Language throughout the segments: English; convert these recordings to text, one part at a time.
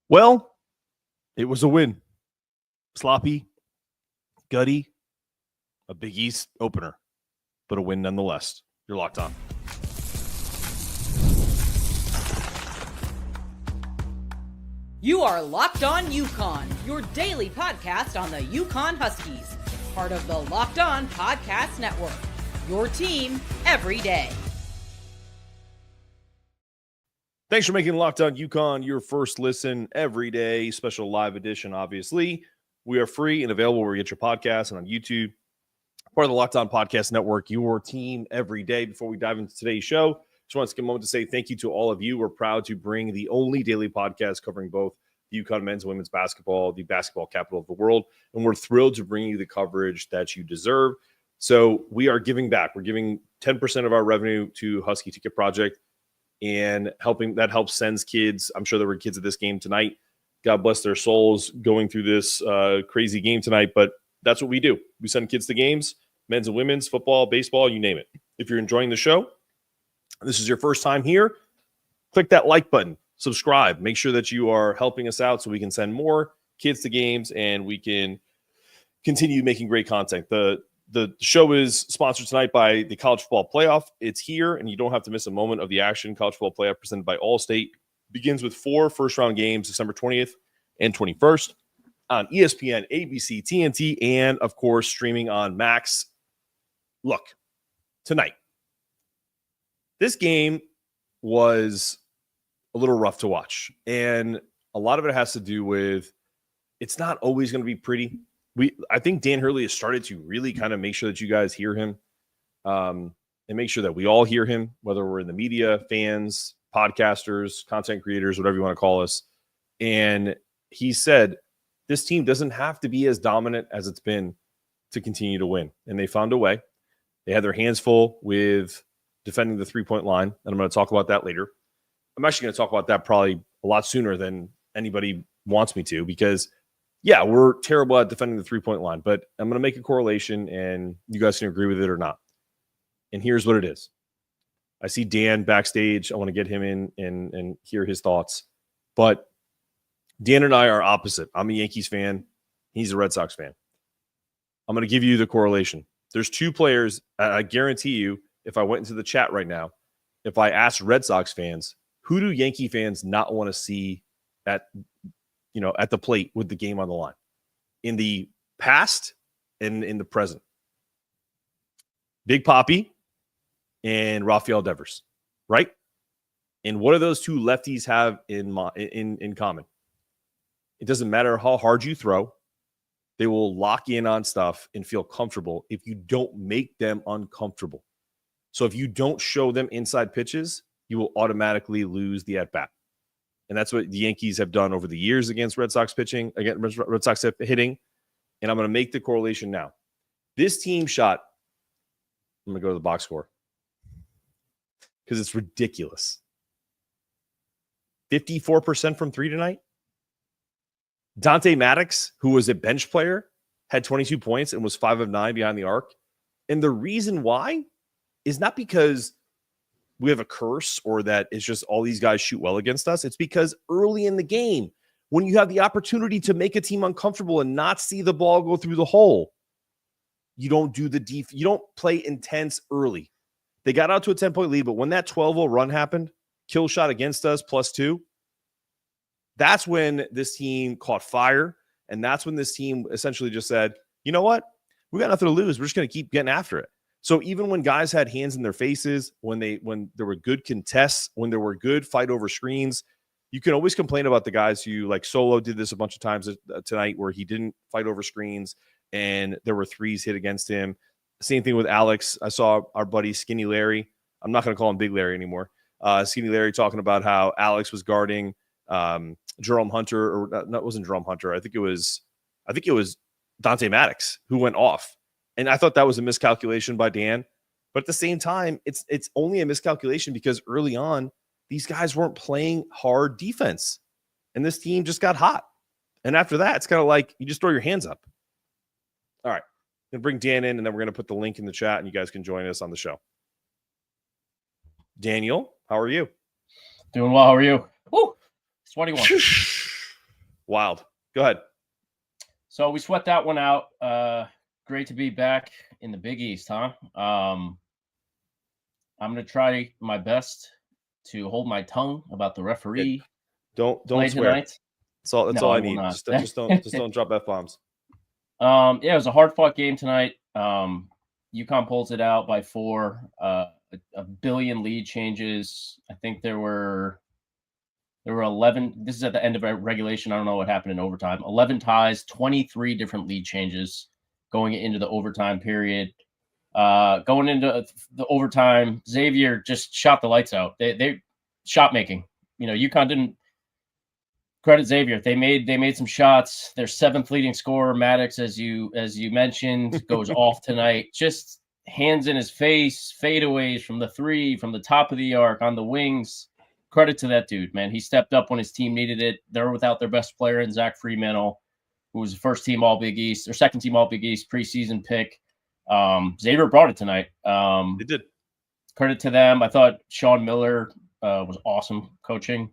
Well, it was a win. Sloppy, gutty, a Big East opener, but a win nonetheless. You're locked on. You are Locked On UConn, your daily podcast on the UConn Huskies, part of the Locked On Podcast Network, your team every day. Thanks for making Locked On UConn your first listen every day. Special live edition, obviously. We are free and available where you get your podcasts and on YouTube. Part of the Locked On Podcast Network, your team every day. Before we dive into today's show, just want to take a moment to say thank you to all of you. We're proud to bring the only daily podcast covering both the UConn men's and women's basketball, the basketball capital of the world. And we're thrilled to bring you the coverage that you deserve. So we are giving back. We're giving 10% of our revenue to Husky Ticket Project. And that helps sends kids. I'm sure there were kids at this game tonight. God bless their souls going through this crazy game tonight. But that's what we do. We send kids to games, men's and women's, football, baseball, you name it. If you're enjoying the show, this is your first time here, click that like button, subscribe. Make sure that you are helping us out so we can send more kids to games and we can continue making great content. The show is sponsored tonight by the College Football Playoff. It's here, and you don't have to miss a moment of the action. College Football Playoff presented by Allstate begins with 4 first-round games, December 20th and 21st on ESPN, ABC, TNT, and, of course, streaming on Max. Look, tonight, this game was a little rough to watch, and a lot of it has to do with it's not always going to be pretty. I think Dan Hurley has started to really kind of make sure that you guys hear him and make sure that we all hear him, whether we're in the media, fans, podcasters, content creators, whatever you want to call us. And he said, this team doesn't have to be as dominant as it's been to continue to win. And they found a way. They had their hands full with defending the three-point line. And I'm going to talk about that later. I'm actually going to talk about that probably a lot sooner than anybody wants me to, because yeah, we're terrible at defending the three-point line, but I'm going to make a correlation, and you guys can agree with it or not. And here's what it is. I see Dan backstage. I want to get him in and hear his thoughts. But Dan and I are opposite. I'm a Yankees fan. He's a Red Sox fan. I'm going to give you the correlation. There's 2 players. I guarantee you, if I went into the chat right now, if I asked Red Sox fans, who do Yankee fans not want to see at the plate with the game on the line in the past and in the present? Big Papi and Rafael Devers, right? And what do those 2 lefties have in common? It doesn't matter how hard you throw. They will lock in on stuff and feel comfortable if you don't make them uncomfortable. So if you don't show them inside pitches, you will automatically lose the at-bat. And that's what the Yankees have done over the years against Red Sox pitching, against Red Sox hitting. And I'm going to make the correlation now. This team shot, I'm going to go to the box score because it's ridiculous. 54% from 3 tonight. Dante Maddox, who was a bench player, had 22 points and was 5 of 9 behind the arc. And the reason why is not because we have a curse or that it's just all these guys shoot well against us. It's because early in the game, when you have the opportunity to make a team uncomfortable and not see the ball go through the hole, you don't do you don't play intense early. They got out to a 10-point lead, but when that 12-0 run happened, kill shot against us +2, that's when this team caught fire. And that's when this team essentially just said, you know what? We got nothing to lose. We're just going to keep getting after it. So even when guys had hands in their faces, when there were good contests, when there were good fight over screens, you can always complain about the guys who, like Solo did this a bunch of times tonight, where he didn't fight over screens and there were threes hit against him. Same thing with Alex. I saw our buddy Skinny Larry. I'm not going to call him Big Larry anymore. Skinny Larry talking about how Alex was guarding Jerome Hunter, or no, it wasn't Jerome Hunter. I think it was Dante Maddox who went off. And I thought that was a miscalculation by Dan. But at the same time, it's only a miscalculation because early on, these guys weren't playing hard defense. And this team just got hot. And after that, it's kind of like you just throw your hands up. All right. I'm going to bring Dan in, and then we're going to put the link in the chat, and you guys can join us on the show. Daniel, how are you? Doing well. How are you? Woo! It's 21. Wild. Go ahead. So we sweat that one out. Great to be back in the Big East, huh? I'm going to try my best to hold my tongue about the referee. Don't swear. Tonight. That's all I need. Just don't drop F-bombs. Yeah, it was a hard-fought game tonight. UConn pulls it out by 4. A billion lead changes. I think there were 11. This is at the end of regulation. I don't know what happened in overtime. 11 ties, 23 different lead changes going into the overtime period. Going into the overtime, Xavier just shot the lights out. They shot making. UConn didn't credit Xavier. They made some shots. Their 7th leading scorer, Maddox, as you mentioned, goes off tonight. Just hands in his face, fadeaways from the 3, from the top of the arc, on the wings. Credit to that dude, man. He stepped up when his team needed it. They're without their best player in Zach Fremantle, who was the first-team All-Big East, or second-team All-Big East preseason pick. Xavier brought it tonight. They did. Credit to them. I thought Sean Miller was awesome coaching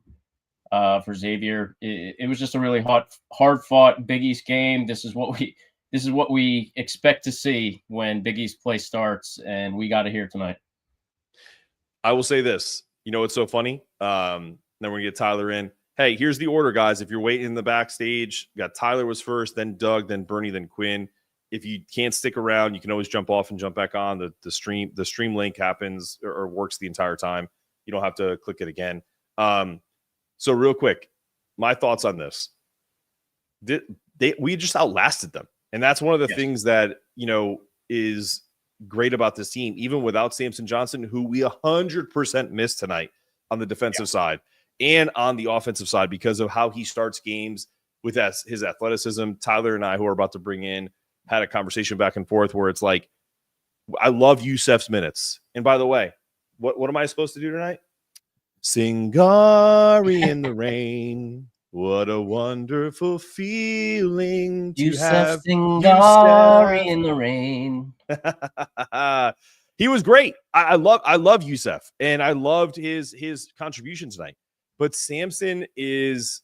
for Xavier. It was just a really hard-fought Big East game. This is what we expect to see when Big East play starts, and we got it here tonight. I will say this. It's so funny. Then we're going to get Tyler in. Hey, here's the order, guys. If you're waiting in the backstage, got Tyler was first, then Doug, then Bernie, then Quinn. If you can't stick around, you can always jump off and jump back on. The stream link happens or works the entire time. You don't have to click it again. So real quick, my thoughts on this. We just outlasted them. And that's one of the things that, is great about this team, even without Samson Johnson, who we 100% missed tonight on the defensive side and on the offensive side because of how he starts games with his athleticism. Tyler and I, who are about to bring in, had a conversation back and forth where it's like, I love Yusef's minutes. And by the way, what am I supposed to do tonight? Singari in the rain. What a wonderful feeling to have Singari in the rain. He was great. I love Yusef, and I loved his contribution tonight. But Samson is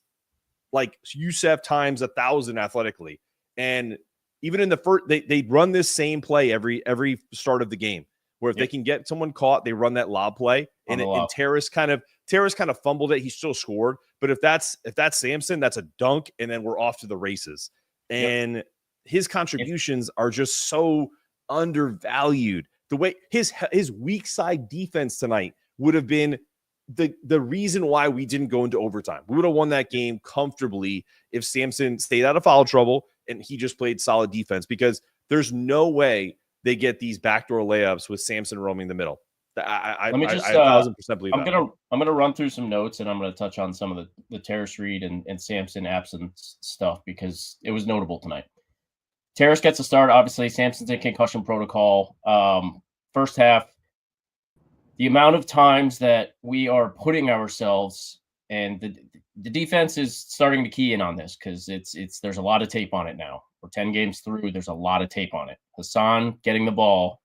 like Yusef times 1,000 athletically. And even in the first, they run this same play every start of the game, where if they can get someone caught, they run that lob play. And Terrace kind of fumbled it. He still scored. But if that's Samson, that's a dunk, and then we're off to the races. And his contributions are just so undervalued. The way his weak side defense tonight would have been the reason why we didn't go into overtime. We would have won that game comfortably if Samson stayed out of foul trouble and he just played solid defense, because there's no way they get these backdoor layups with Samson roaming the middle. I 1,000% believe that. I'm gonna run through some notes, and I'm gonna touch on some of the Terrace Reed and Samson absence stuff because it was notable tonight. Terrace gets a start. Obviously, Samson's in concussion protocol. First half, the amount of times that we are putting ourselves, and the defense is starting to key in on this because there's a lot of tape on it now. We're 10 games through. There's a lot of tape on it. Hassan getting the ball.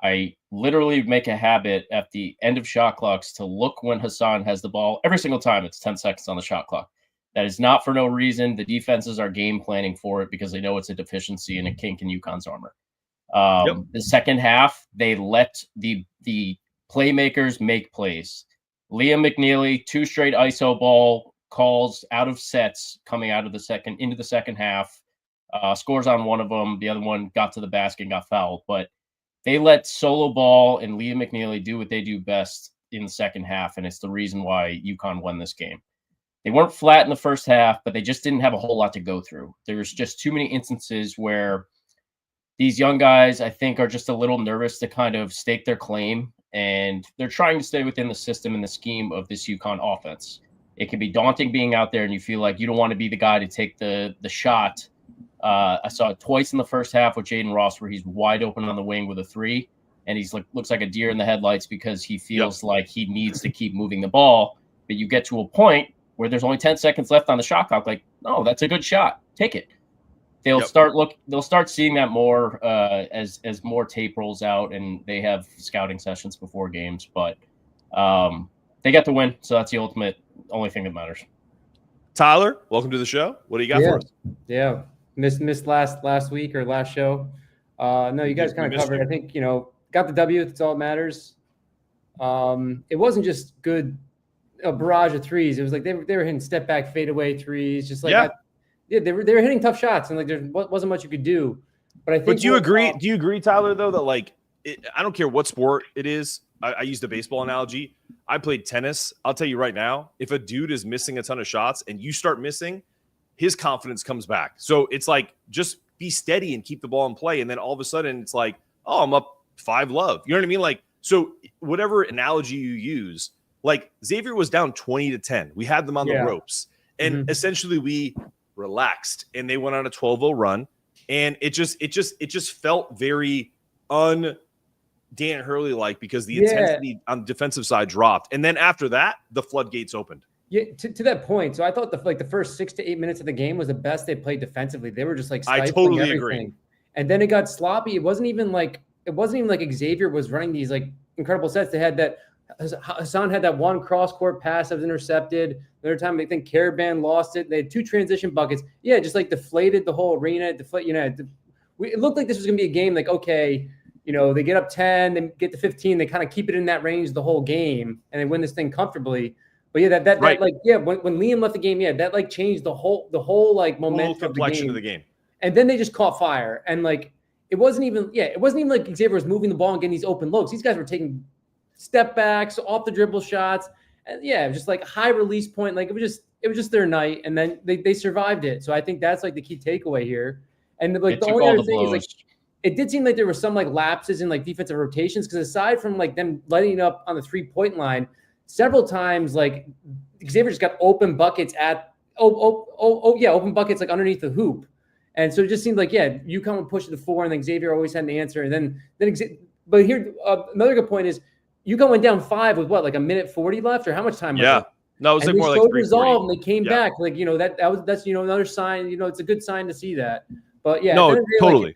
I literally make a habit at the end of shot clocks to look when Hassan has the ball. Every single time it's 10 seconds on the shot clock. That is not for no reason. The defenses are game planning for it because they know it's a deficiency and a kink in UConn's armor. The second half, they let the playmakers make plays. Liam McNeely, 2 straight ISO ball calls out of sets coming out of into the second half. Scores on one of them. The other one got to the basket and got fouled. But they let Solo Ball and Liam McNeely do what they do best in the second half, and it's the reason why UConn won this game. They weren't flat in the first half, but they just didn't have a whole lot to go through. There's just too many instances where these young guys, I think, are just a little nervous to kind of stake their claim, and they're trying to stay within the system and the scheme of this UConn offense. It can be daunting being out there, and you feel like you don't want to be the guy to take the shot. I saw it twice in the first half with Jaden Ross where he's wide open on the wing with a 3, and he's looks like a deer in the headlights because he feels like he needs to keep moving the ball. But you get to a point where there's only 10 seconds left on the shot clock. Like, no, that's a good shot. Take it. They'll start seeing that more as more tape rolls out and they have scouting sessions before games. But they get the win, so that's the only thing that matters. Tyler, welcome to the show. What do you got for us? Yeah. Missed last week or last show. No, you guys kind of covered. I think, got the W. That's all that matters. It wasn't just a barrage of threes. It was like they were hitting step back, fade away threes. Just like they were hitting tough shots, and like there wasn't much you could do. But I think. But do you agree? Do you agree, Tyler? Though that like I don't care what sport it is. I used a baseball analogy. I played tennis. I'll tell you right now, if a dude is missing a ton of shots and you start missing, his confidence comes back. So it's like, just be steady and keep the ball in play. And then all of a sudden it's like, oh, I'm up 5-love. You know what I mean? Like, so whatever analogy you use, like Xavier was down 20-10. We had them on the ropes, and essentially we relaxed and they went on a 12-0 run. And it just felt very Dan Hurley like, because the intensity on the defensive side dropped, and then after that the floodgates opened. Yeah, to that point. So I thought the first 6 to 8 minutes of the game was the best they played defensively. They were just like I totally agree. And then it got sloppy. It wasn't even like Xavier was running these like incredible sets. They had that Hassan had that one cross court pass that was intercepted. Another time I think Caravan lost it. They had 2 transition buckets. Yeah, just like deflated the whole arena. It looked like this was gonna be a game like, okay, they get up 10, they get to 15, they kind of keep it in that range the whole game, and they win this thing comfortably. But yeah, that when Liam left the game, that like changed the whole like momentum of the game. And then they just caught fire, and like it wasn't even like Xavier was moving the ball and getting these open looks. These guys were taking step backs, off the dribble shots, and it was just like high release point. Like it was just their night, and then they survived it. So I think that's like the key takeaway here. And like the only other thing is like, it did seem like there were some like lapses in like defensive rotations, because aside from like them lighting up on the 3-point line, several times like Xavier just got open buckets open buckets like underneath the hoop, and so it just seemed like UConn would push it to 4, and then Xavier always had an answer, and then but here another good point is UConn went down 5 with what, like a minute 40 left, or how much time? Yeah, no, it was like more like 3:40. Resolve, and they came back like that's another sign. It's a good sign to see that. But totally. Like,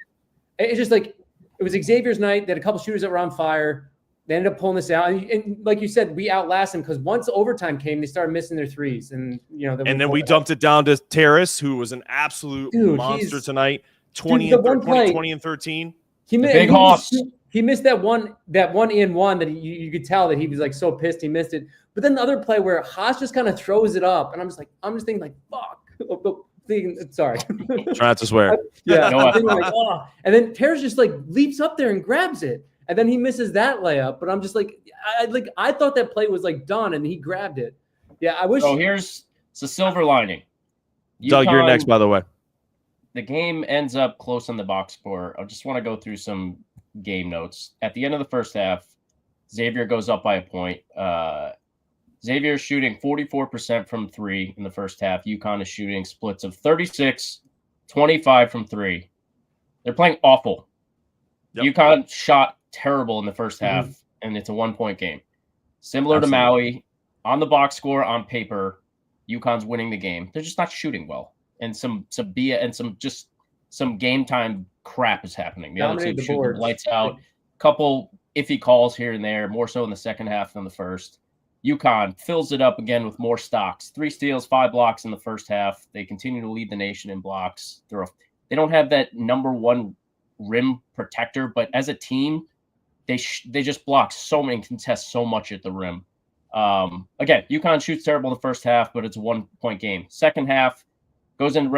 it's just like it was Xavier's night. They had a couple shooters that were on fire. They ended up pulling this out, and like you said, we outlasted them, because once overtime came, they started missing their threes, and then we dumped it down to Terrace, who was an absolute monster tonight. 20 and 13. He missed that one in one that you could tell that he was like so pissed he missed it. But then the other play where Haas just kind of throws it up, and I'm just thinking like, fuck. Sorry. Try not to swear. I'm thinking like, oh. And then Terrace just like leaps up there and grabs it, and then he misses that layup. But I'm just like, I thought that play was like done, and he grabbed it. Yeah, I wish. Oh, here's the silver lining. Doug, you're next, by the way. The game ends up close on the box score. I just want to go through some game notes. At the end of the first half, Xavier goes up by a point. Xavier is shooting 44% from 3 in the first half. UConn is shooting splits of 36, 25 from 3. They're playing awful. Yep. UConn shot terrible in the first half, and it's a 1-point game. Similar to Maui, on the box score, on paper, UConn's winning the game. They're just not shooting well, and some game time crap is happening. The other team shooting lights out. Couple iffy calls here and there, more so in the second half than the first. UConn fills it up again with more stocks. 3 steals, 5 blocks in the first half. They continue to lead the nation in blocks. They don't have that number 1 rim protector, but as a team, they just block so many, contest so much at the rim. Again, UConn shoots terrible in the first half, but it's a 1-point game. Second half goes in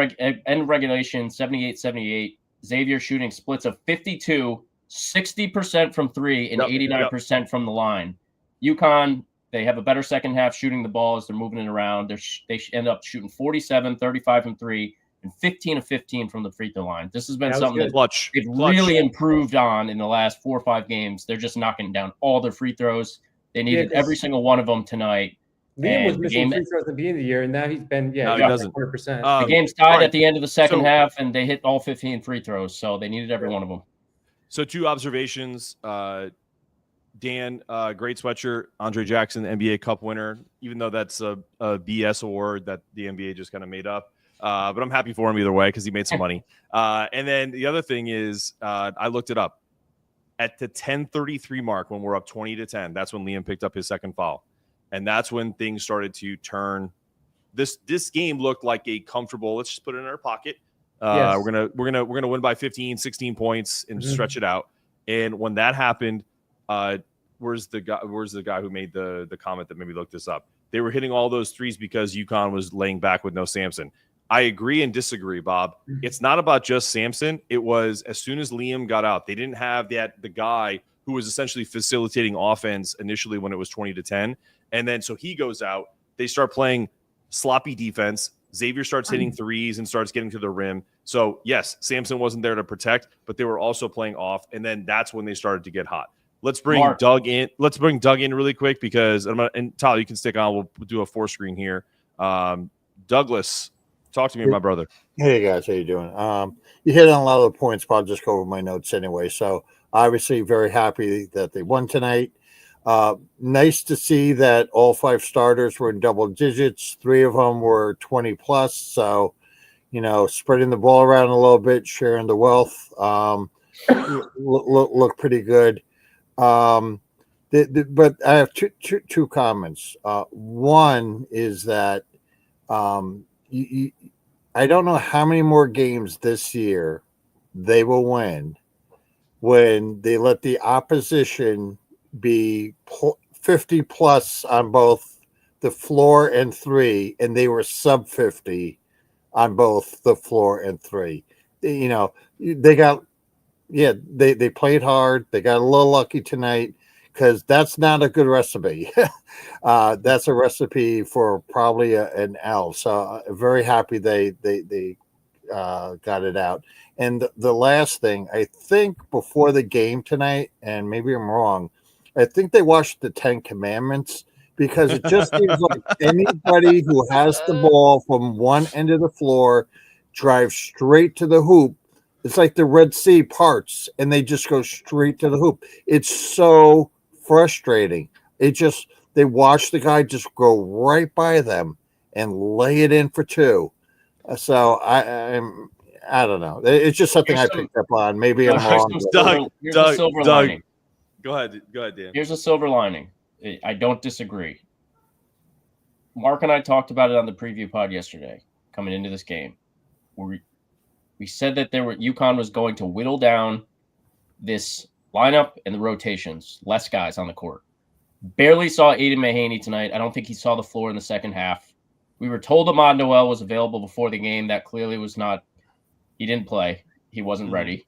end regulation, 78-78. Xavier shooting splits of 52, 60% from 3, and 89% from the line. UConn, they have a better second half shooting the ball as they're moving it around. They end up shooting 47, 35 from 3, and 15 of 15 from the free throw line. This has been something that they've really improved on in the last 4 or 5 games. They're just knocking down all their free throws. They needed every single one of them tonight. Liam was missing free throws at the beginning of the year, and now he's been he doesn't. 100%. The game's tied at the end of the second half, and they hit all 15 free throws, so they needed every one of them. So 2 observations. Dan, great sweatshirt. Andre Jackson, NBA Cup winner, even though that's a BS award that the NBA just kind of made up. But I'm happy for him either way because he made some money. And then the other thing is I looked it up. At the 10:33 mark, when we're up 20-10, that's when Liam picked up his second foul. And that's when things started to turn this game looked like a comfortable. Let's just put it in our pocket. Yes. We're gonna win by 15, 16 points and stretch it out. And when that happened, where's the guy who made the comment that made me look this up? They were hitting all those threes because UConn was laying back with no Sampson. I agree and disagree, Bob. It's not about just Sampson. It was as soon as Liam got out, they didn't have the guy who was essentially facilitating offense initially when it was 20-10. And then so he goes out. They start playing sloppy defense. Xavier starts hitting threes and starts getting to the rim. So, yes, Sampson wasn't there to protect, but they were also playing off. And then that's when they started to get hot. Let's bring Doug in. Let's bring Doug in really quick because and Tyler, you can stick on. We'll do a 4-screen here. Douglas, talk to me, my brother. Hey guys, how you doing? You hit on a lot of the points, but I'll just go over my notes anyway. So obviously, very happy that they won tonight. Nice to see that all 5 starters were in double digits. 3 of them were 20 plus. So, spreading the ball around a little bit, sharing the wealth. Look pretty good. But I have two comments. One is that I don't know how many more games this year they will win when they let the opposition be 50 plus on both the floor and 3, and they were sub 50 on both the floor and 3. They played hard. They got a little lucky tonight because that's not a good recipe. That's a recipe for probably an L. So very happy they got it out. And the last thing, I think before the game tonight, and maybe I'm wrong, I think they watched the 10 Commandments because it just seems like anybody who has the ball from one end of the floor drives straight to the hoop. It's like the Red Sea parts, and they just go straight to the hoop. It's so frustrating. They watch the guy just go right by them and lay it in for 2. So I don't know. It's just something I picked up on. Maybe I'm wrong. Doug. Go ahead, Dan. Here's a silver lining. I don't disagree. Mark and I talked about it on the preview pod yesterday, coming into this game. We said that UConn was going to whittle down this lineup and the rotations, less guys on the court. Barely saw Aiden Mahaney tonight. I don't think he saw the floor in the second half. We were told Ahmad Noel was available before the game. That clearly was not. He didn't play. He wasn't ready.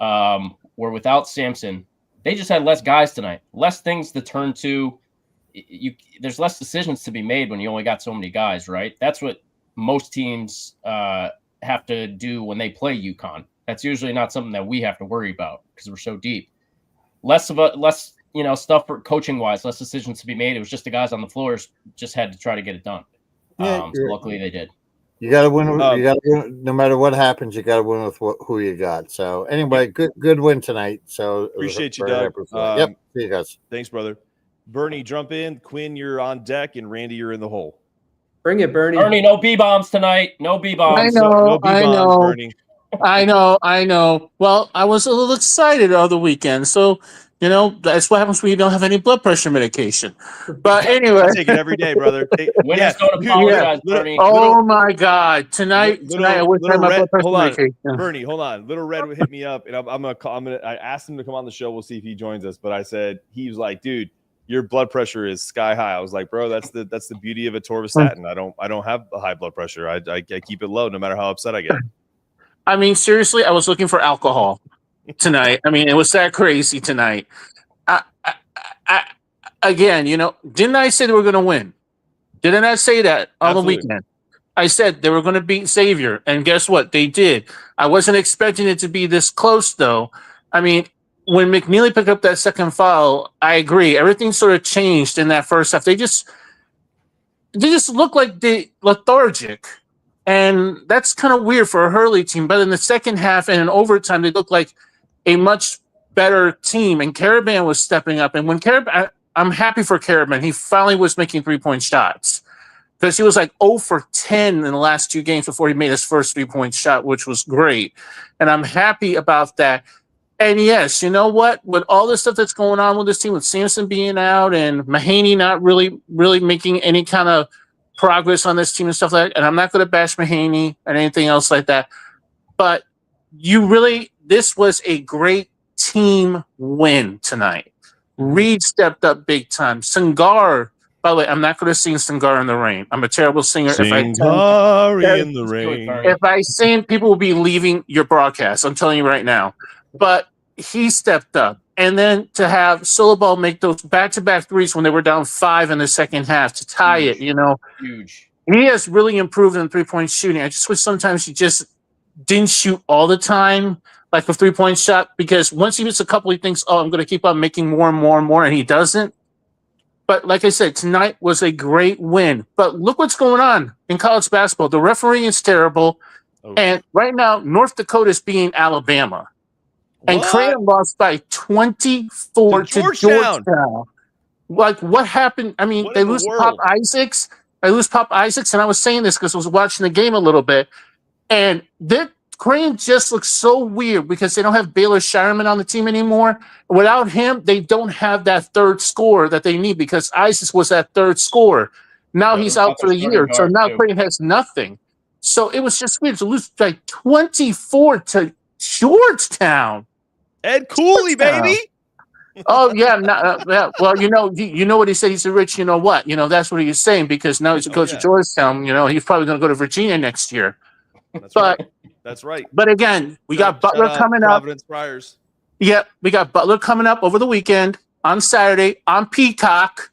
We're without Sampson. They just had less guys tonight, less things to turn to. There's less decisions to be made when you only got so many guys, right? That's what most teams have to do when they play UConn. That's usually not something that we have to worry about because we're so deep. Less stuff for coaching wise, less decisions to be made. It was just the guys on the floors just had to try to get it done. So luckily they did. You got to win. You got to win. No matter what happens, you got to win with who you got. So anyway, good win tonight. So appreciate you, Doug. Yep. See you guys. Thanks, brother. Bernie, jump in. Quinn, you're on deck, and Randy, you're in the hole. Bring it, Bernie. Bernie, no B-bombs tonight. No B-bombs. I know. No B-bombs, Bernie. I know. Well, I was a little excited over the weekend, so that's what happens when you don't have any blood pressure medication. But anyway, I take it every day, brother. Winners don't apologize, Bernie. Oh my God! Tonight I wish I had my blood pressure medication. Bernie, hold on. Little Red hit me up, and I asked him to come on the show. We'll see if he joins us. But I said he was like, dude, your blood pressure is sky high. I was like, bro, that's the beauty of atorvastatin. I don't have a high blood pressure. I keep it low no matter how upset I get. I mean, seriously, I was looking for alcohol tonight. I mean, it was that crazy tonight. Again, didn't I say they were going to win? Didn't I say that on the weekend? I said they were going to beat Xavier, and guess what? They did. I wasn't expecting it to be this close, though. I mean, when McNeely picked up that second foul, I agree. Everything sort of changed in that first half. They just looked like lethargic. And that's kind of weird for a Hurley team. But in the second half and in overtime, they looked like a much better team. And Caravan was stepping up. And when I'm happy for Caravan. He finally was making 3-point shots. Because he was like 0 for 10 in the last 2 games before he made his first 3-point shot, which was great. And I'm happy about that. And yes, you know what? With all the stuff that's going on with this team, with Sampson being out and Mahaney not really making any kind of progress on this team and stuff like that. And I'm not going to bash Mahaney and anything else like that. But this was a great team win tonight. Reed stepped up big time. Singar, by the way, I'm not going to sing Singar in the Rain. I'm a terrible singer. Singar in the Rain. If I sing, people will be leaving your broadcast. I'm telling you right now. But he stepped up. And then to have Silabal make those back-to-back threes when they were down 5 in the second half to tie it, Huge. He has really improved in three-point shooting. I just wish sometimes he just didn't shoot all the time, like a three-point shot, because once he hits a couple, he thinks, I'm going to keep on making more and more and more, and he doesn't. But like I said, tonight was a great win. But look what's going on in college basketball. The refereeing is terrible. Oh. And right now, North Dakota is beating Alabama. And Creighton lost by 24 to Georgetown. Like, what happened? I mean, they lose Pop Isaacs. And I was saying this because I was watching the game a little bit. And Creighton just looks so weird because they don't have Baylor Shireman on the team anymore. Without him, they don't have that third scorer that they need because Isaacs was that third scorer. Now he's out for the year. So now Creighton has nothing. So it was just weird to lose like 24 to Georgetown. Ed Cooley, baby. Oh yeah, well, you know what he said. He's a rich, you know what? That's what he was saying because now he's a coach at Georgetown. He's probably going to go to Virginia next year. That's right. But again, we got Butler coming up. Providence Friars. Yep, we got Butler coming up over the weekend on Saturday on Peacock.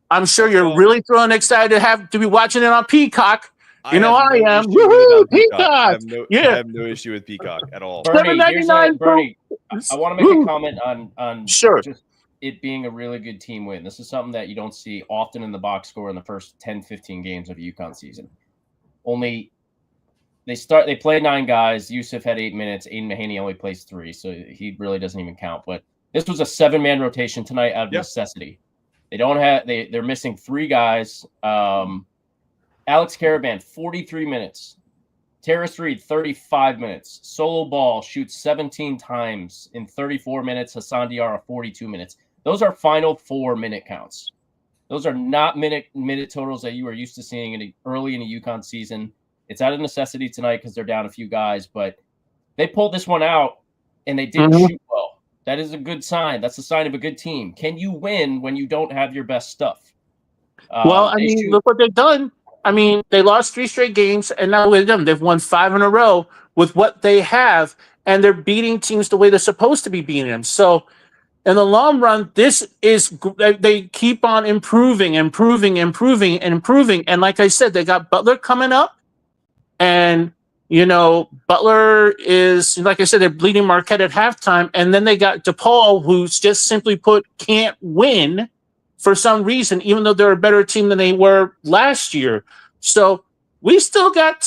I'm sure you're really thrilled and excited to be watching it on Peacock. I am. Woohoo, Peacock! I have no issue with Peacock at all. Bernie, I want to make a comment on sure. Just it being a really good team win. This is something that you don't see often in the box score in the first 10, 15 games of a UConn season. Only they play 9 guys. Yusuf had 8 minutes. Aiden Mahaney only plays 3, so he really doesn't even count. But this was a 7-man rotation tonight out of necessity. They're missing 3 guys. Alex Caravan, 43 minutes. Terrace Reed, 35 minutes. Solo Ball shoots 17 times in 34 minutes. Hassan Diarra, 42 minutes. Those are final 4-minute counts. Those are not minute totals that you are used to seeing early in a UConn season. It's out of necessity tonight because they're down a few guys, but they pulled this one out and they didn't shoot well. That is a good sign. That's a sign of a good team. Can you win when you don't have your best stuff? Look what they've done. I mean, they lost 3 straight games, and now with them, they've won 5 in a row with what they have, and they're beating teams the way they're supposed to be beating them. So, in the long run, they keep on improving. And like I said, they got Butler coming up, and Butler is, like I said, they're bleeding Marquette at halftime, and then they got DePaul, who's just simply put can't win for some reason, even though they're a better team than they were last year. So we still got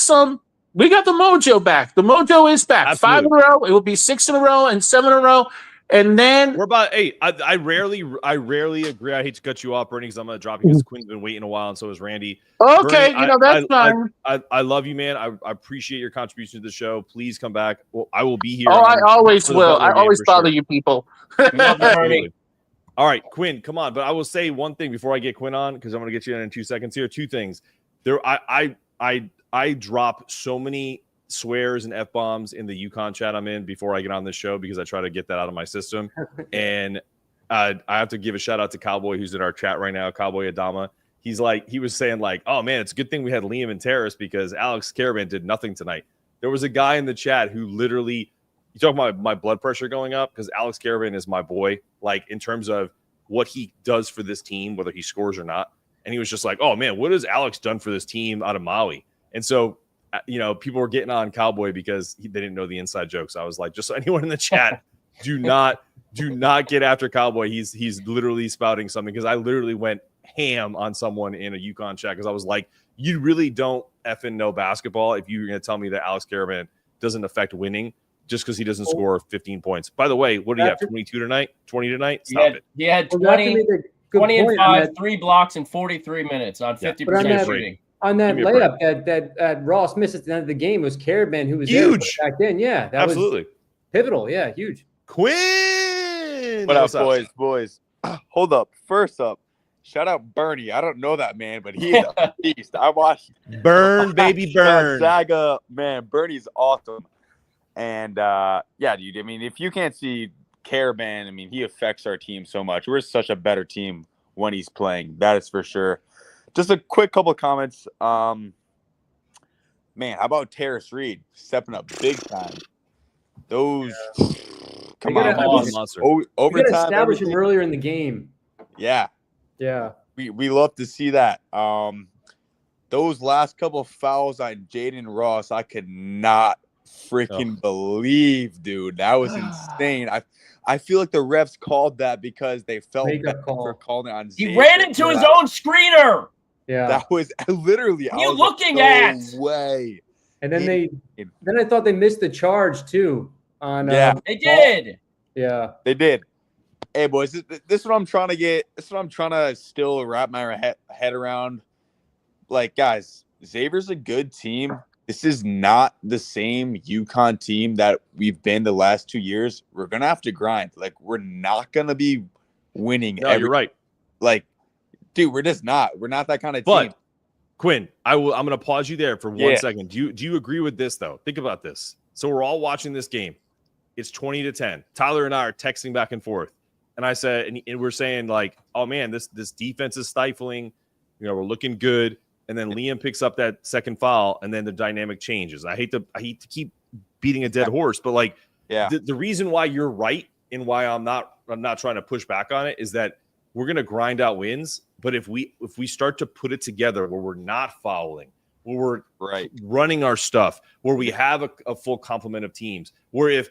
we got the mojo back. The mojo is back. Absolutely. 5 in a row. It will be 6 in a row and 7 in a row. And then we're about 8. I rarely agree. I hate to cut you off, Bernie, because I'm going to drop you because Quinn's been waiting a while, and so has Randy. Okay, Bernie, that's fine. I love you, man. I appreciate your contribution to the show. Please come back. Well, I will be here. Oh, I always will. I always bother you people. All right, Quinn, come on. But I will say one thing before I get Quinn on, because I'm going to get you in 2 seconds here. 2 things. I drop so many swears and F-bombs in the UConn chat I'm in before I get on this show because I try to get that out of my system. And I have to give a shout out to Cowboy, who's in our chat right now, Cowboy Adama. He was saying oh man, it's a good thing we had Liam and Terrace because Alex Caravan did nothing tonight. There was a guy in the chat who literally, you talk about my blood pressure going up because Alex Caravan is my boy, in terms of what he does for this team, whether he scores or not. And he was just like, oh man, what has Alex done for this team out of Maui? And so, people were getting on Cowboy because they didn't know the inside jokes. I was like, just so anyone in the chat, do not get after Cowboy. He's literally spouting something because I literally went ham on someone in a UConn chat because I was like, you really don't effing know basketball if you're going to tell me that Alex Caravan doesn't affect winning just because he doesn't score 15 points. By the way, what do you have, 22 tonight? 20 tonight? Stop it. He had 20 and 5, 3 blocks in 43 minutes on 50% shooting. On that layup that Ross missed at the end of the game was Caravan, who was huge back then. Yeah, that absolutely was pivotal. Yeah, huge. Quinn, what up, boys? Hold up. First up, Shout out Bernie. I don't know that man, but he's a beast. I watched Burn, baby, burn. Gonzaga, man. Bernie's awesome. And yeah, dude. I mean, if you can't see Caravan, I mean, he affects our team so much. We're such a better team when he's playing. That is for sure. Just a quick couple of comments. Man, how about Terrace Reed stepping up big time? Those, come We gotta- on, monster. We got to overtime. establish him everything. earlier in the game. Yeah, Yeah. we love to see that. Those last couple of fouls on Jaden Ross, I could not freaking believe, dude. That was insane. I feel like the refs called that because they felt Makeup bad call. for calling it on He Xavier. ran into his own screener. Yeah. That was literally. What are you I was like, looking no at? way. And then I thought they missed the charge too. On Yeah. They did. Yeah. They did. Hey, boys, this is what I'm trying to get. This is what I'm trying to still wrap my head around. Like, guys, Xavier's a good team. This is not the same UConn team that we've been the last 2 years. We're going to have to grind. Like, we're not going to be winning. No, you're right. Like, dude, we're just not. We're not that kind of But team. Quinn, I'm going to pause you there for 1 second. Do you agree with this though? Think about this. So we're all watching this game. It's 20-10. Tyler and I are texting back and forth, and I said, and we're saying like, "Oh man, this defense is stifling. You know, we're looking good." And then Liam picks up that second foul, and then the dynamic changes. I hate to keep beating a dead horse, but like, the reason why you're right and why I'm not trying to push back on it is that we're going to grind out wins. But if we start to put it together where we're not fouling, where we're running our stuff, where we have a full complement of teams, where if,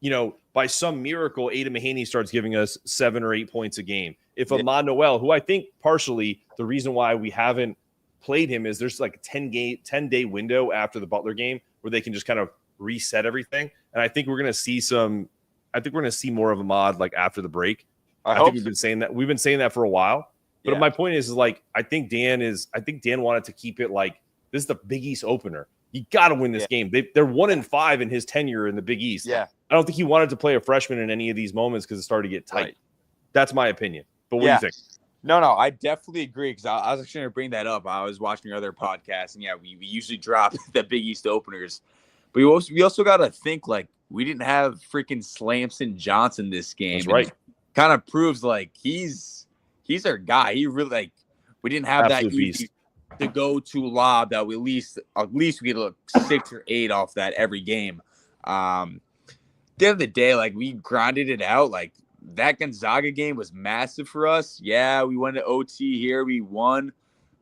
you know, by some miracle, Ada Mahaney starts giving us 7 or 8 points a game. If Ahmad Noel, who I think partially the reason why we haven't played him is there's like a 10-day window after the Butler game where they can just kind of reset everything. And I think we're going to see more of Ahmad like after the break. I think we've been saying that. We've been saying that for a while. But my point is like, I think Dan wanted to keep it like, this is the Big East opener. You got to win this game. They're 1-5 in his tenure in the Big East. Yeah. I don't think he wanted to play a freshman in any of these moments because it started to get tight. Right. That's my opinion. But what do you think? No, I definitely agree because I was actually going to bring that up. I was watching your other podcast, and we usually drop the Big East openers. But we also got to think, like, we didn't have freaking Slamson Johnson this game. That's right. Kind of proves, like, he's our guy. He really, like, we didn't have absolute that beast. To go to lob that we at least we get like 6 or 8 off that every game. At the end of the day, like, we grinded it out. Like, that Gonzaga game was massive for us. Yeah, we went to OT here. We won.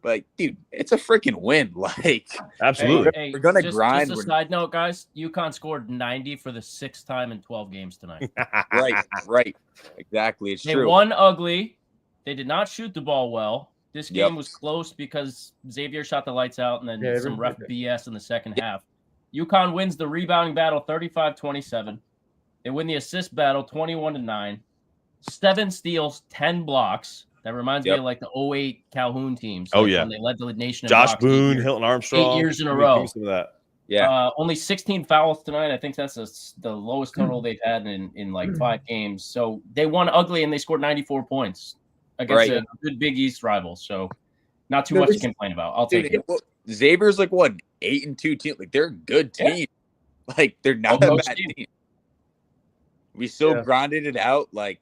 But, dude, it's a freaking win. Like, absolutely. Hey, we're going to grind. Just a side note, guys. UConn scored 90 for the 6th time in 12 games tonight. Right. Exactly. It's they true. They won ugly. They did not shoot the ball well. This game was close because Xavier shot the lights out and then some ref BS in the second half. UConn wins the rebounding battle 35-27. They win the assist battle 21-9. 7 steals, 10 blocks. That reminds me of like the 08 Calhoun teams. Like when they led the nation in Josh blocks Boone, Hilton Armstrong. 8 years in a row. Some of that. Yeah. Only 16 fouls tonight. I think that's the lowest total they've had in like 5 games. So they won ugly and they scored 94 points against a good Big East rival. So not too much to complain about. I'll take it. Xavier's like what, 8-2 team. Like, they're a good team. Like, they're not a bad team. We still grinded it out. Like,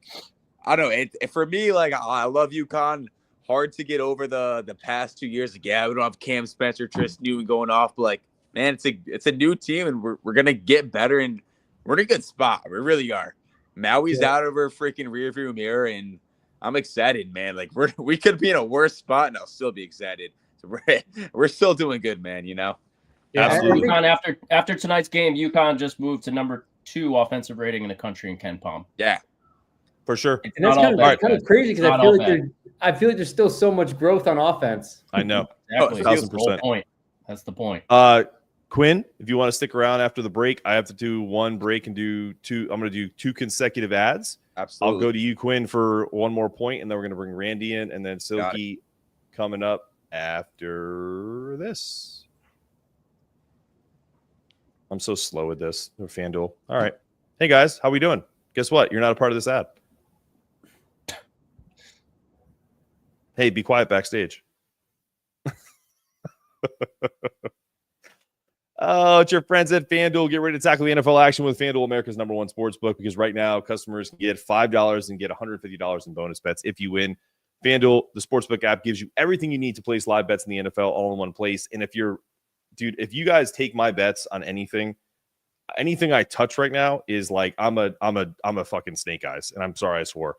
I don't know. For me, like, I love UConn. Hard to get over the past 2 years. Like, we don't have Cam Spencer, Tristan Newton going off, but like, man, it's a new team, and we're gonna get better, and we're in a good spot. We really are. Maui's out of her freaking rearview mirror, and I'm excited, man. Like, we could be in a worse spot, and I'll still be excited. So we're still doing good, man. You know. Yeah, absolutely. UConn after tonight's game, UConn just moved to number 2 offensive rating in the country in Ken Palm. Yeah, for sure. And that's kind of crazy because I feel like there's still so much growth on offense. I know. Exactly. 1,000%. That's the point. Quinn, if you want to stick around after the break, I have to do one break and do 2. I'm going to do 2 consecutive ads. Absolutely. I'll go to you, Quinn, for one more point, and then we're going to bring Randy in, and then Silky coming up after this. I'm so slow with this. No FanDuel. All right. Hey, guys. How we doing? Guess what? You're not a part of this ad. Hey, be quiet backstage. Oh, it's your friends at FanDuel. Get ready to tackle the NFL action with FanDuel, America's #1 sports book, because right now customers can get $5 and get $150 in bonus bets if you win. FanDuel, the sportsbook app, gives you everything you need to place live bets in the NFL all in one place. And if you guys take my bets on anything I touch right now is like I'm a fucking snake eyes, and I'm sorry I swore.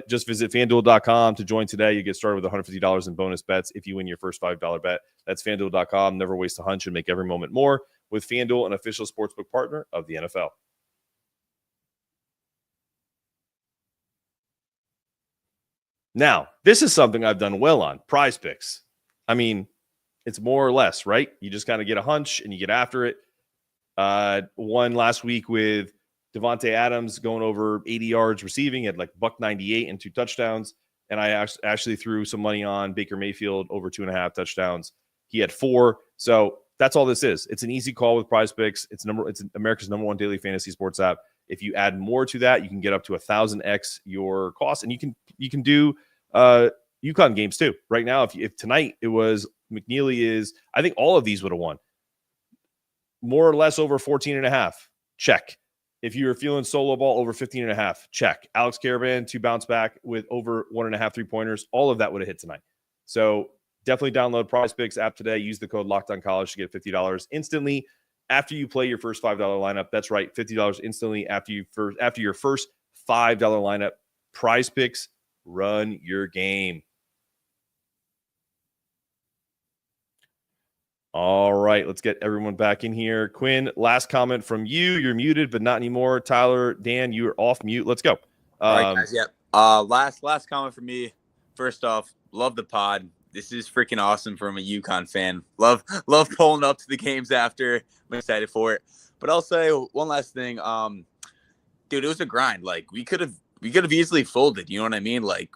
Just visit FanDuel.com to join today. You get started with $150 in bonus bets if you win your first $5 bet. That's FanDuel.com. Never waste a hunch and make every moment more with FanDuel, an official sportsbook partner of the NFL. Now, this is something I've done well on Prize Picks. I mean, it's more or less, right? You just kind of get a hunch and you get after it. One last week with Devontae Adams going over 80 yards receiving, had like $198 and 2 touchdowns. And I actually threw some money on Baker Mayfield over 2.5 touchdowns. He had 4. So that's all this is. It's an easy call with Prize Picks. It's America's #1 daily fantasy sports app. If you add more to that, you can get up to 1,000x your cost, and you can do UConn games too. Right now, if tonight it was McNeely I think all of these would have won. More or less over 14.5. Check. If you were feeling solo ball over 15.5, check. Alex Caravan to bounce back with over 1.5 3-pointers. All of that would have hit tonight. So definitely download Prize Picks app today. Use the code LOCKEDONCollege to get $50 instantly after you play your first $5 lineup. That's right, $50 instantly after your first $5 lineup. Prize Picks, run your game. All right, let's get everyone back in here. Quinn, last comment from you. You're muted, but not anymore. Tyler, Dan, you're off mute. Let's go. All right, guys. Yep. Last comment from me. First off, love the pod. This is freaking awesome from a UConn fan. Love pulling up to the games after. I'm excited for it. But I'll say one last thing. Dude, it was a grind. Like we could have easily folded. You know what I mean? Like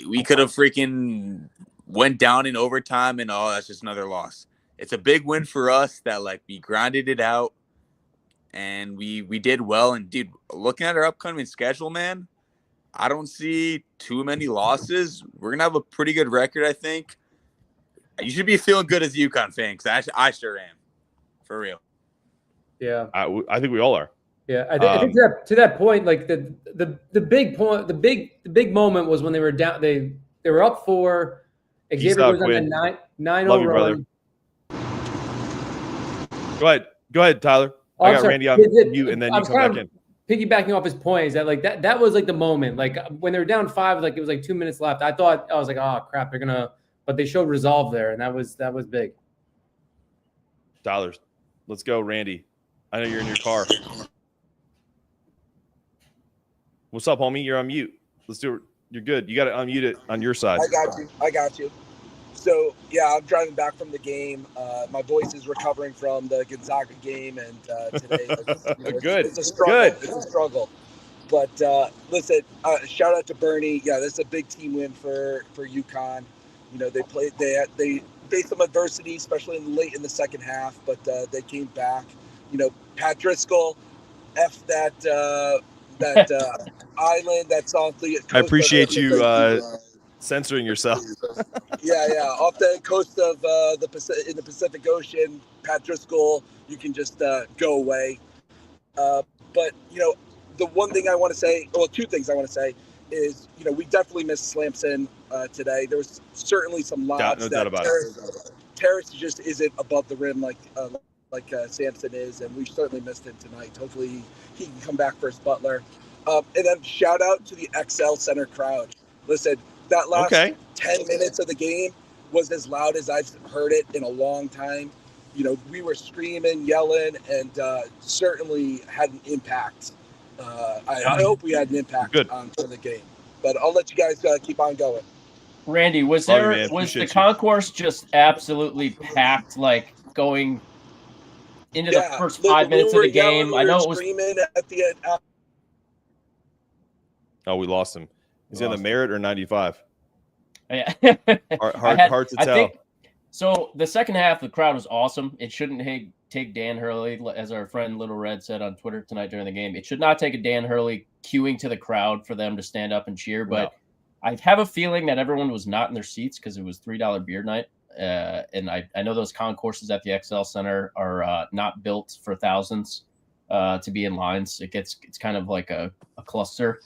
we could have freaking went down in overtime and that's just another loss. It's a big win for us that like we grinded it out and we did well. And dude, looking at our upcoming schedule, man, I don't see too many losses. We're gonna have a pretty good record, I think. You should be feeling good as a UConn fan, because I sure am, for real. Yeah, I think we all are. Yeah, I think to that point, like the big point, the big moment was when they were down. They were up 4. Xavier was on a 9-0 run. Go ahead, Tyler. I got Randy on mute, and then you come back in. Piggybacking off his point is that like that was like the moment. Like when they were down 5, like it was like 2 minutes left. I was like, oh crap, they're gonna. But they showed resolve there, and that was big. Tyler, let's go, Randy. I know you're in your car. What's up, homie? You're on mute. Let's do it. You're good. You got to unmute it on your side. I got you. So, yeah, I'm driving back from the game. My voice is recovering from the Gonzaga game, and today it's a struggle. Good. It's a struggle. But listen, shout out to Bernie. Yeah, this is a big team win for UConn. You know, they faced some adversity, especially late in the second half, but they came back. You know, Pat Driscoll, that island that's off the coast. I appreciate you censoring yourself. yeah, off the coast of in the Pacific Ocean, Pat Driscoll, you can just go away. But you know, the one thing I want to say, well, 2 things I want to say is, you know, we definitely missed Slamson today. There was certainly some lobs no doubt about Terrace just isn't above the rim like Sampson is, and we certainly missed him tonight. Hopefully he can come back for his Butler. And then shout out to the XL Center crowd. Listen, that last 10 minutes of the game was as loud as I've heard it in a long time. You know, we were screaming, yelling, and certainly had an impact. I hope we had an impact on the game. But I'll let you guys keep on going. Randy, was the concourse just absolutely packed, like going into the first 5 minutes of the game? I know it was screaming at the end. Oh, we lost him. Is he on the Merritt or 95? Yeah. hard to tell. So the second half, the crowd was awesome. It shouldn't take Dan Hurley, as our friend Little Red said on Twitter tonight during the game. It should not take a Dan Hurley cueing to the crowd for them to stand up and cheer. But I have a feeling that everyone was not in their seats because it was $3 beer night. And I know those concourses at the XL Center are not built for thousands to be in lines. It's kind of like a cluster.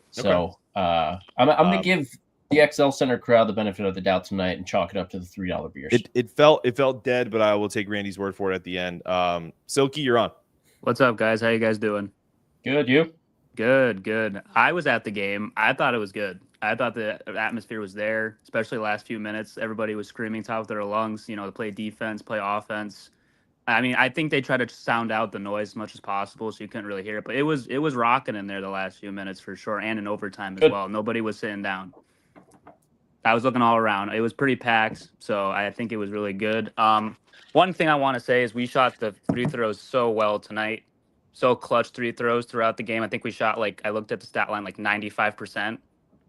So I'm going to give the XL Center crowd the benefit of the doubt tonight and chalk it up to the $3 beers. It felt dead, but I will take Randy's word for it at the end. Silky, you're on. What's up, guys? How you guys doing? Good, you? Good. I was at the game. I thought it was good. I thought the atmosphere was there, especially the last few minutes. Everybody was screaming top of their lungs, to play defense, play offense. I mean, I think they tried to sound out the noise as much as possible, so you couldn't really hear it. But it was rocking in there the last few minutes for sure, and in overtime as well. Nobody was sitting down. I was looking all around. It was pretty packed, so I think it was really good. One thing I want to say is we shot the free throws so well tonight. So clutch free throws throughout the game. I think we shot I looked at the stat line 95%,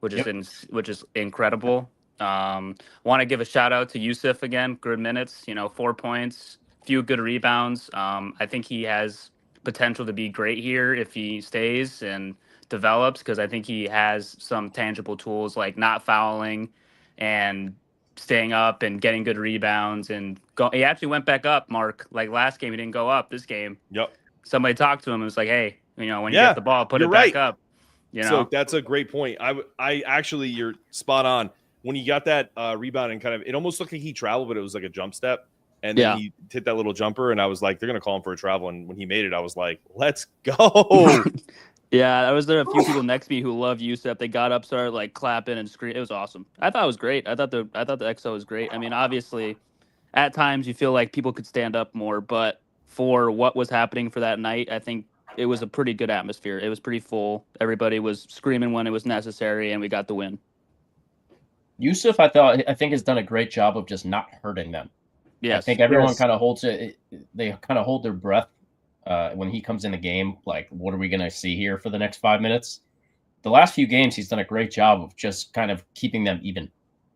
which is incredible. Want to give a shout out to Yusuf again. Good minutes, 4 points, few good rebounds. I think he has potential to be great here if he stays and develops, because I think he has some tangible tools like not fouling and staying up and getting good rebounds. And he actually went back up, Mark. Like last game, he didn't go up. This game, somebody talked to him and was like, hey, when you get the ball, put it back up. So that's a great point. I actually, you're spot on. When he got that rebound and it almost looked like he traveled, but it was like a jump step. And then he hit that little jumper, and I was like, they're going to call him for a travel. And when he made it, I was like, let's go. Yeah, there a few people next to me who love Yusuf. They got up, started clapping and screaming. It was awesome. I thought it was great. I thought the XO was great. I mean, obviously, at times you feel like people could stand up more, but for what was happening for that night, I think it was a pretty good atmosphere. It was pretty full. Everybody was screaming when it was necessary, and we got the win. Yusuf, I think has done a great job of just not hurting them. Yes. I think everyone kind of holds it. They kind of hold their breath when he comes in the game. Like, what are we going to see here for the next 5 minutes? The last few games, he's done a great job of just kind of keeping them even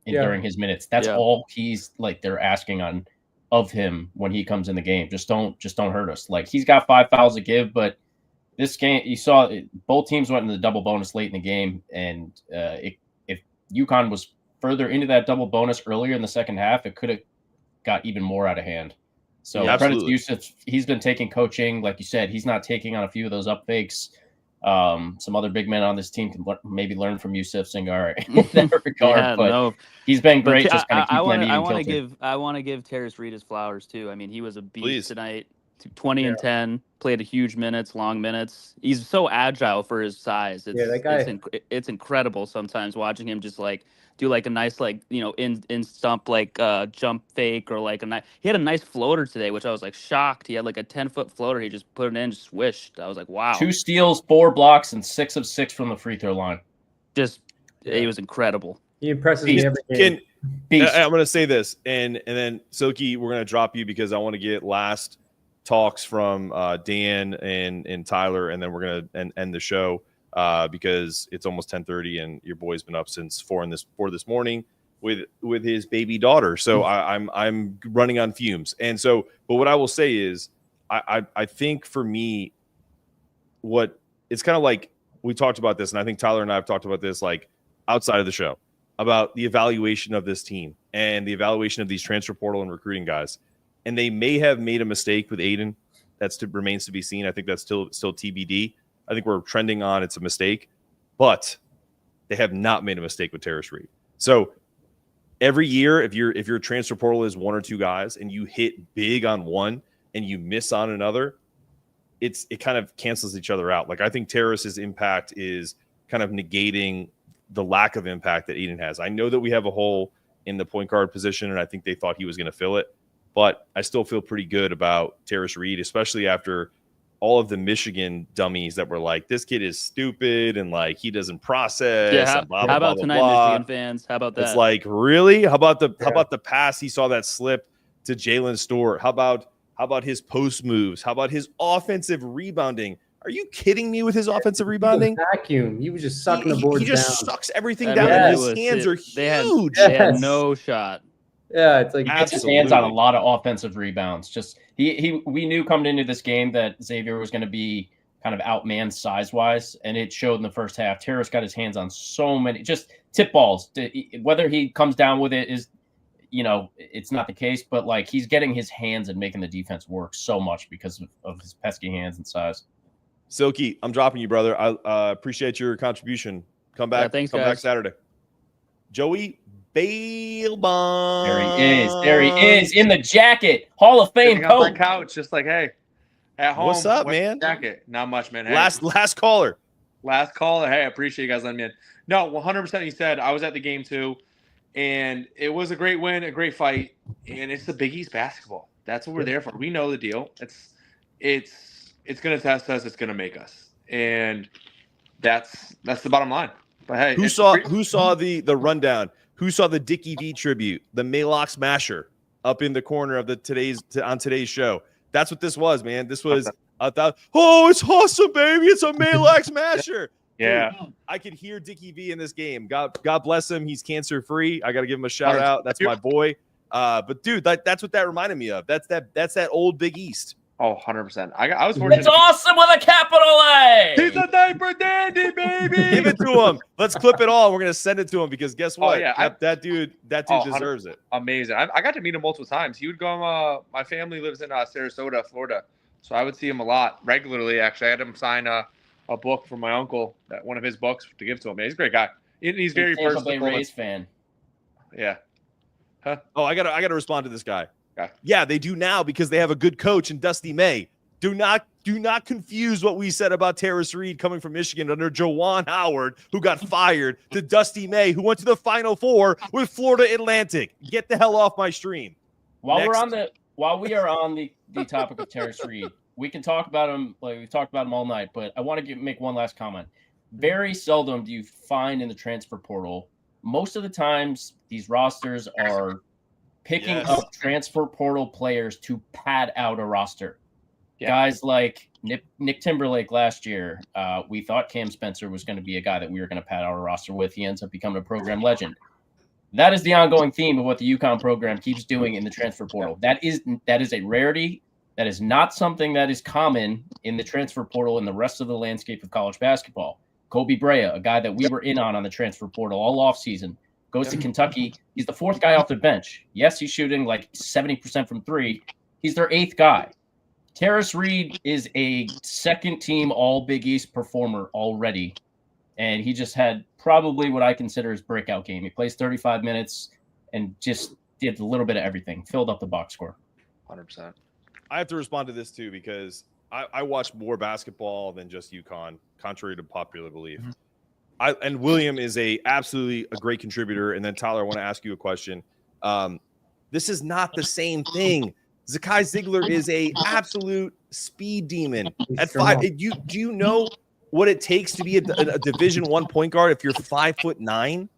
during his minutes. That's all he's they're asking of him when he comes in the game. Just don't hurt us. Like, he's got 5 fouls to give, but this game, you saw both teams went into the double bonus late in the game, and if UConn was further into that double bonus earlier in the second half, it could have got even more out of hand. So credit to Yusuf. He's been taking coaching. Like you said, he's not taking on a few of those up fakes. Some other big men on this team can maybe learn from Yusuf Singar in that regard. He's been great. Just kind of keeping them even. I want to give Terrace Reed his flowers too. I mean, he was a beast tonight. 20 and 10, played a huge long minutes. He's so agile for his size. That guy. It's incredible sometimes watching him just do a nice in stump jump fake, or he had a nice floater today, which I was shocked. He had a 10-foot floater. He just put it in, just swished. I was like, wow. 2 steals, 4 blocks, and 6 of 6 from the free throw line. He was incredible. He impresses me every game. I'm going to say this, and then Silky, we're going to drop you because I want to get last talks from Dan and Tyler, and then we're going to end the show. Because it's almost 10:30 and your boy's been up since 4 this morning with his baby daughter. So I'm running on fumes. And so, but what I will say is I think for me, what it's kind of like, we talked about this, and I think Tyler and I have talked about this outside of the show about the evaluation of this team and the evaluation of these transfer portal and recruiting guys. And they may have made a mistake with Aiden. Remains to be seen. I think that's still TBD. I think we're trending on it's a mistake, but they have not made a mistake with Terrace Reed. So every year, if your transfer portal is 1 or 2 guys and you hit big on one and you miss on another, it kind of cancels each other out. I think Terrace's impact is kind of negating the lack of impact that Aiden has. I know that we have a hole in the point guard position, and I think they thought he was going to fill it, but I still feel pretty good about Terrace Reed, especially after all of the Michigan dummies that were like, this kid is stupid and he doesn't process. Yeah, how about tonight, Michigan fans? How about that? It's really? How about the pass he saw that slip to Jalen Stewart? How about his post moves? How about his offensive rebounding? Are you kidding me with his offensive rebounding? Vacuum. He was just sucking the boards down. He just sucks everything down. And his hands are huge. They had no shot. Yeah, it's he gets his hands on a lot of offensive rebounds. Just we knew coming into this game that Xavier was going to be kind of outmanned size-wise, and it showed in the first half. Terrace got his hands on so many just tip balls. Whether he comes down with it is, it's not the case, but like he's getting his hands and making the defense work so much because of his pesky hands and size. Silky, I'm dropping you, brother. I appreciate your contribution. Come back. Yeah, thanks, come guys. back Saturday. Joey Bailbon. There he is in the jacket. Hall of Fame Sitting on my coat. couch, just like, hey, at home. What's up, what's man? the jacket. Not much, man. Hey, Last caller. last call. Hey, I appreciate you guys letting me in. No, 100%. He said I was at the game too, and it was a great win, a great fight, and it's the Big East basketball. That's what we're there for. We know the deal. It's going to test us. It's going to make us, and that's the bottom line. But hey, Who saw the rundown? Who saw the Dickie V tribute? The Maylock Smasher up in the corner of on today's show. That's what this was, man. This was it's awesome, baby. It's a Maylock Smasher. Yeah. Dude, I could hear Dickie V in this game. God bless him. He's cancer free. I got to give him a shout out. That's my boy. But dude, that's what that reminded me of. That's that old Big East. Oh, 100%. I was fortunate. It's awesome with a capital A. He's a diaper dandy, baby. Give it to him. Let's clip it all. We're gonna send it to him because guess what? Oh, yeah. That dude deserves it. Amazing. I got to meet him multiple times. He would go. My family lives in Sarasota, Florida, so I would see him a lot regularly. Actually, I had him sign a book from my uncle, one of his books, to give to him. He's a great guy. He's very Tampa Bay personal. Rays fan. Yeah. Huh? Oh, I gotta respond to this guy. Okay. Yeah, they do now because they have a good coach in Dusty May. Do not confuse what we said about Terrace Reed coming from Michigan under Jawan Howard, who got fired, to Dusty May, who went to the Final Four with Florida Atlantic. Get the hell off my stream. While we are on the topic of Terrace Reed, we can talk about him like we've talked about him all night, but I want to make one last comment. Very seldom do you find in the transfer portal, most of the times these rosters are picking up transfer portal players to pad out a roster. Yeah. Guys like Nick Timberlake last year, we thought Cam Spencer was going to be a guy that we were going to pad out a roster with. He ends up becoming a program legend. That is the ongoing theme of what the UConn program keeps doing in the transfer portal. That is a rarity. That is not something that is common in the transfer portal in the rest of the landscape of college basketball. Kobe Brea, a guy that we were in on the transfer portal all offseason, goes to Kentucky. He's the fourth guy off the bench. Yes, he's shooting like 70% from three. He's their eighth guy. Terrace Reed is a second-team All-Big East performer already, and he just had probably what I consider his breakout game. He plays 35 minutes and just did a little bit of everything, filled up the box score. 100%. I have to respond to this too because I watch more basketball than just UConn, contrary to popular belief. And William is absolutely a great contributor. And then Tyler, I want to ask you a question. This is not the same thing. Zakai Ziegler is a absolute speed demon at 5. Do you know what it takes to be a Division I point guard if you're 5'9"?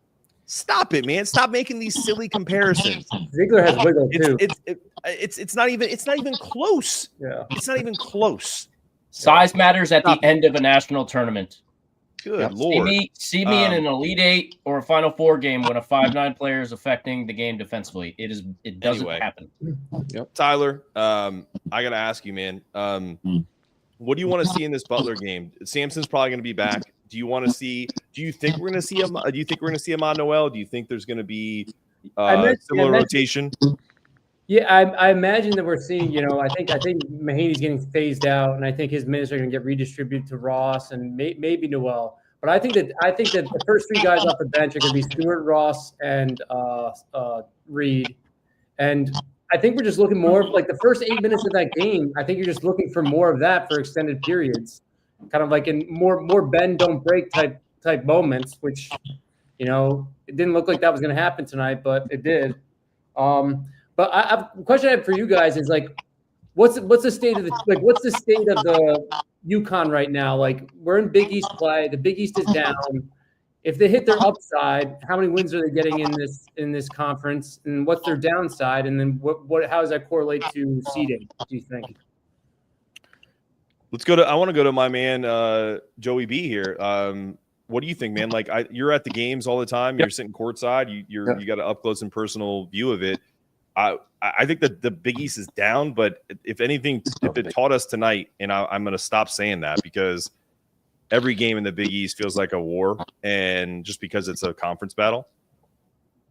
Stop it, man! Stop making these silly comparisons. Ziegler has wiggle too. It's not even close. Yeah, it's not even close. Size matters at the end of a national tournament. Good Lord. See me in an Elite Eight or a Final Four game when a 5'9" player is affecting the game defensively. It doesn't happen. Yep. Tyler, I gotta ask you, man. What do you want to see in this Butler game? Sampson's probably going to be back. Do you want to see? Do you think we're going to see him? Do you think we're going to see Ahmad Noel? Do you think there's going to be similar rotation? Yeah, I imagine that we're seeing. I think Mahaney's getting phased out, and I think his minutes are going to get redistributed to Ross and maybe Noel. But I think that the first three guys off the bench are going to be Stewart, Ross, and Reed. And I think we're just looking more like the first 8 minutes of that game. I think you're just looking for more of that for extended periods, kind of like in more bend don't break type moments. Which, it didn't look like that was going to happen tonight, but it did. But the question I have for you guys is like, what's the state of the UConn right now? Like, we're in Big East play. The Big East is down. If they hit their upside, how many wins are they getting in this conference, and what's their downside? And then how does that correlate to seeding? Do you think? I want to go to my man Joey B here. What do you think, man? Like, you're at the games all the time. You're sitting courtside. You got an up close and personal view of it. I think that the Big East is down, but if anything, if it taught us tonight, and I'm going to stop saying that because every game in the Big East feels like a war, and just because it's a conference battle.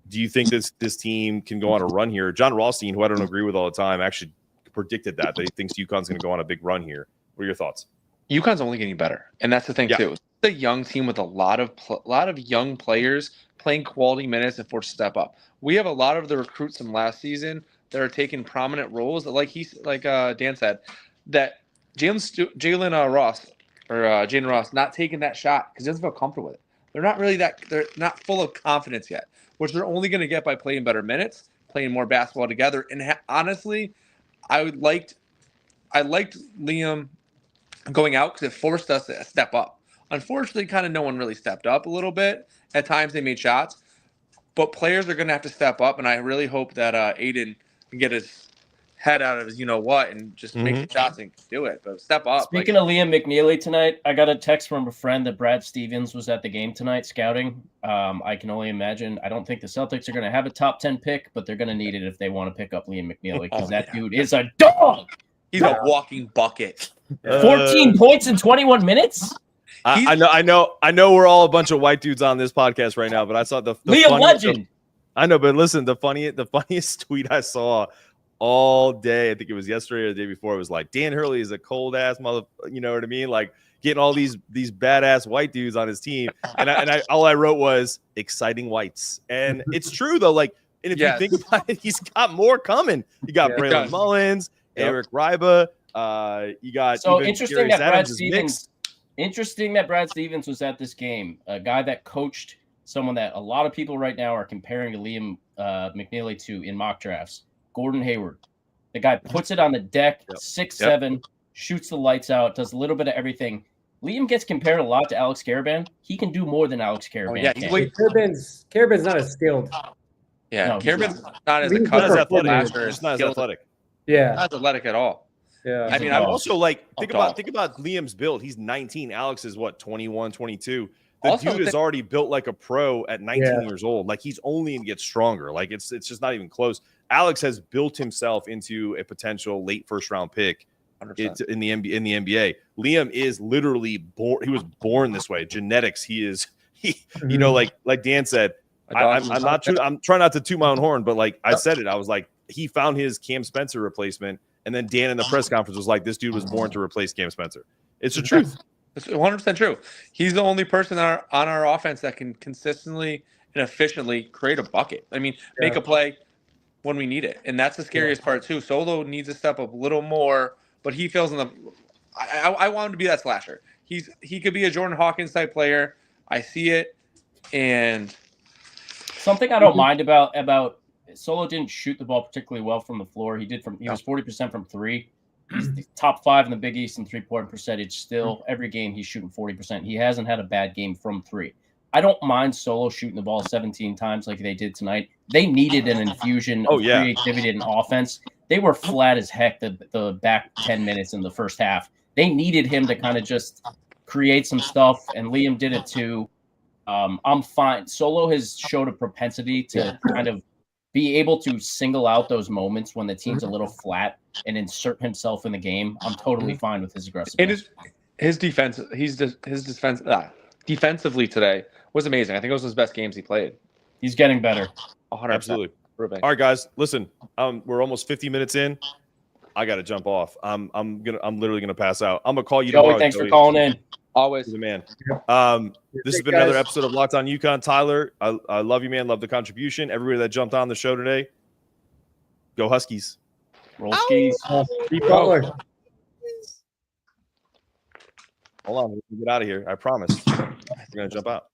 Do you think this team can go on a run here? John Rothstein, who I don't agree with all the time, actually predicted that he thinks UConn's going to go on a big run here. What are your thoughts? UConn's only getting better, and that's the thing too. It's a young team with a lot of young players playing quality minutes and forced to step up. We have a lot of the recruits from last season that are taking prominent roles. Like Dan said, that Jaden Ross not taking that shot because he doesn't feel comfortable with it. They're not full of confidence yet, which they're only going to get by playing better minutes, playing more basketball together. And honestly, I liked Liam going out because it forced us to step up. Unfortunately, kind of no one really stepped up a little bit. At times they made shots, but players are going to have to step up, and I really hope that Aiden can get his head out of his and just make the shots and do it. But step up. Speaking of Liam McNeely tonight, I got a text from a friend that Brad Stevens was at the game tonight scouting. I can only imagine. I don't think the Celtics are going to have a top 10 pick, but they're going to need it if they want to pick up Liam McNeely because that dude is a dog. He's a walking bucket. 14 points in 21 minutes. I know we're all a bunch of white dudes on this podcast right now, but I saw the Liam legend. I know, but listen, the funniest tweet I saw all day, I think it was yesterday or the day before, it was like Dan Hurley is a cold ass mother, you know what I mean? Like getting all these badass white dudes on his team, and I all I wrote was exciting whites, and it's true though. Like, and if you think about it, he's got more coming. You got Braylon Mullins, Eric Ryba. You got interesting that Brad Stevens was at this game. A guy that coached someone that a lot of people right now are comparing to Liam McNeely to in mock drafts. Gordon Hayward. The guy puts it on the deck, 6'7", shoots the lights out, does a little bit of everything. Liam gets compared a lot to Alex Karaban. He can do more than Alex Karaban. Karaban's not as skilled. Yeah, no, Karaban's not as athletic. He's not as athletic. Yeah, not athletic at all. Yeah, I mean, I'm also like think about Liam's build. He's 19. Alex is what 21, 22. The dude is already built like a pro at 19 years old. Like he's only going to get stronger. Like it's just not even close. Alex has built himself into a potential late first round pick in the NBA. Liam is literally born. He was born this way. Genetics. You know, like Dan said. I'm trying not to toot my own horn, but like I said it, I was like, he found his Cam Spencer replacement, and then Dan in the press conference was like, this dude was born to replace Cam Spencer. It's the truth. It's 100% true. He's the only person on our offense that can consistently and efficiently create a bucket. I mean, make a play when we need it, and that's the scariest part too. Solo needs to step up a little more, but he feels in the. I want him to be that slasher. He could be a Jordan Hawkins type player. I see it, and something I don't mind about Solo didn't shoot the ball particularly well from the floor. He was 40% from three. He's the top 5 in the Big East in 3-point percentage. Still, every game he's shooting 40%. He hasn't had a bad game from 3. I don't mind Solo shooting the ball 17 times like they did tonight. They needed an infusion of creativity and offense. They were flat as heck the back 10 minutes in the first half. They needed him to kind of just create some stuff, and Liam did it too. I'm fine. Solo has showed a propensity to kind of be able to single out those moments when the team's a little flat and insert himself in the game. I'm totally fine with his aggressiveness. And his defense, defensively today was amazing. I think it was his best games he played. He's getting better. 100%. Absolutely. All right, guys, listen. We're almost 50 minutes in. I got to jump off. I'm literally gonna pass out. I'm gonna call you tomorrow. Thanks for calling in. Always the man. This has been another episode of Locked On UConn. Tyler, I love you, man. Love the contribution. Everybody that jumped on the show today. Go Huskies. Roll skis. Keep Butler. Hold on, we can get out of here. I promise. We're gonna jump out.